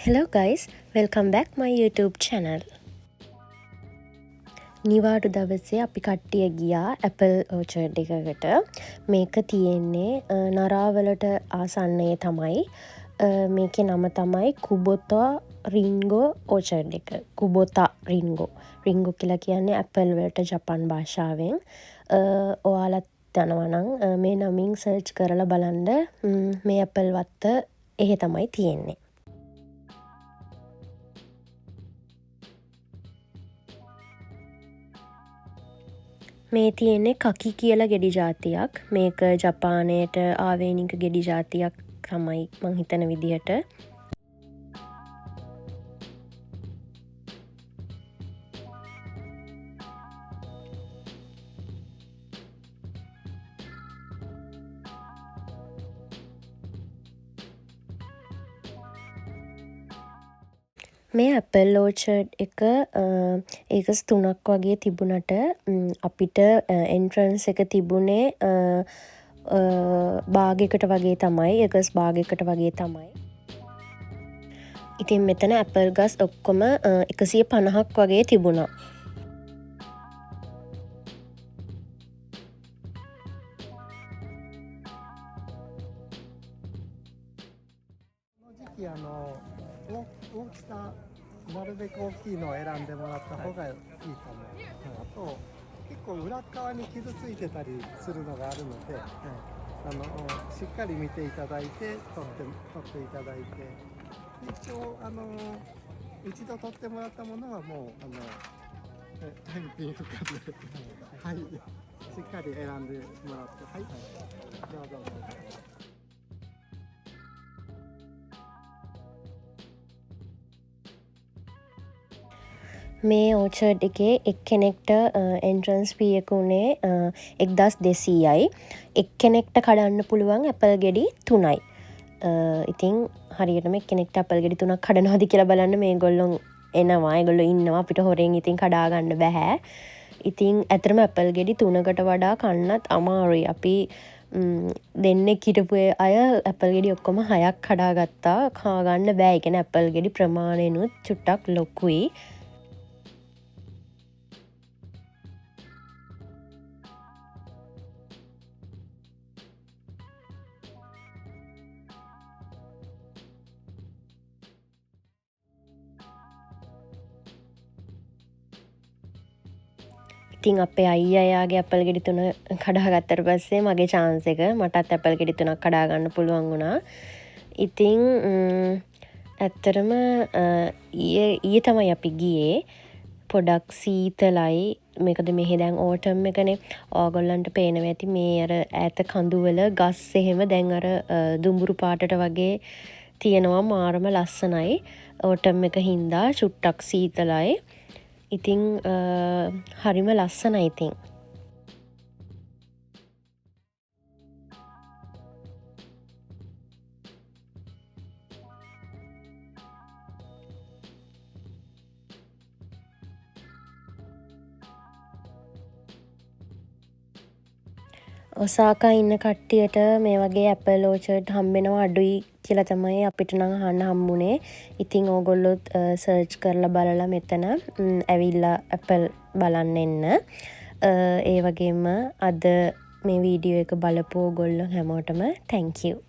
Hello guys, welcome back my YouTube channel. නිවාඩු දවසේ අපි කට්ටිය ගියා Apple Orchard එකකට. මේක තියෙන්නේ නරාවලට ආසන්නයේ තමයි. මේකේ නම තමයි Kubota Ringo Orchard එක. Kubota Ringo. Ringo කියලා කියන්නේ Apple වලට ජපන් භාෂාවෙන්. ඔයාලත් දනවා නම් මේ නමින් සර්ච් කරලා බලන්න මේ Apple වත්ත එහෙ තමයි තියෙන්නේ. මේ තියෙන්නේ කකි කියලා ගෙඩි ජාතියක්. මේක ජපානයට ආවේනික ගෙඩි ජාතියක් තමයි මං හිතන විදිහට. මේ Apple Orchard එක ඒකස් 3ක් වගේ තිබුණට අපිට එන්ට්‍රන්ස් එක තිබුණේ බාගයකට වගේ තමයි. ඒකස් බාගයකට වගේ තමයි. ඉතින් මෙතන ඇපල් ගස් ඔක්කොම 150ක් වගේ තිබුණා.大きさなるべく大きいのを選んでもらった方がいいと思う、あと結構裏側に傷ついてたりするのがあるので、しっかり見ていただいて取っていただいて、一応一度取ってもらったものはもう返品不可で、はい、しっかり選んでもらって、はい、どうぞどうぞ。මේ ඕචර්ඩ් එකේ එක්කෙනෙක්ට එන්ට්‍රන්ස් ෆී එක උනේ 1200යි. එක්කෙනෙක්ට කඩන්න පුළුවන් ඇපල් ගෙඩි 3යි. ඉතින් හරියටම එක්කෙනෙක්ට ඇපල් ගෙඩි 3ක් කඩනවද කියලා බලන්න මේගොල්ලෝ එනවා. ඒගොල්ලෝ ඉන්නවා. අපිට හොරෙන් ඉතින් කඩා ගන්න බෑ. ඉතින් ඇත්තටම ඇපල් ගෙඩි 3කට වඩා කන්නත් අමාරුයි. අපි දෙන්නෙක් හිටපු අය ඇපල් ගෙඩි ඔක්කොම 6ක් කඩාගත්තා. කා ගන්න බෑ. ඒ කියන්නේ ඇපල් ගෙඩි ප්‍රමාණයනුත් චුට්ටක් ලොකුයි. ඉතින් අපේ අයියාගේ ඇපල් ගෙඩි 3 කඩාගත්තට පස්සේ මගේ chance එක මටත් ඇපල් ගෙඩි 3ක් කඩා ගන්න පුළුවන් වුණා. ඉතින් ඇත්තටම ඊයේ තමයි අපි ගියේ. පොඩක් සීතලයි. මේකද මෙහෙ දැන් ඕටම් එකනේ. ඕගොල්ලන්ට පේනවා ඇති මේ අර ඈත කඳුවල ගස් එහෙම දැන් අර දුඹුරු පාටට වගේ තියෙනවා. මාරම ලස්සනයි. ඕටම් එක හින්දා චුට්ටක් සීතලයි. ඉතින් හරිම ලස්සනයි ඉතින්. ඔසාකා ඉන්න කට්ටියට මේ වගේ ඇපල් ඕචර්ඩ් හම්බෙනවා අඩුයි කියලා තමයි අපිට නම් අහන්න හම්බුනේ. ඉතින් ඕගොල්ලොත් සර්ච් කරලා බලලා මෙතන ඇවිල්ලා ඇපල් බලන්න එන්න. ඒ වගේම අද මේ වීඩියෝ එක බලපු ඕගොල්ලෝ හැමෝටම thank you.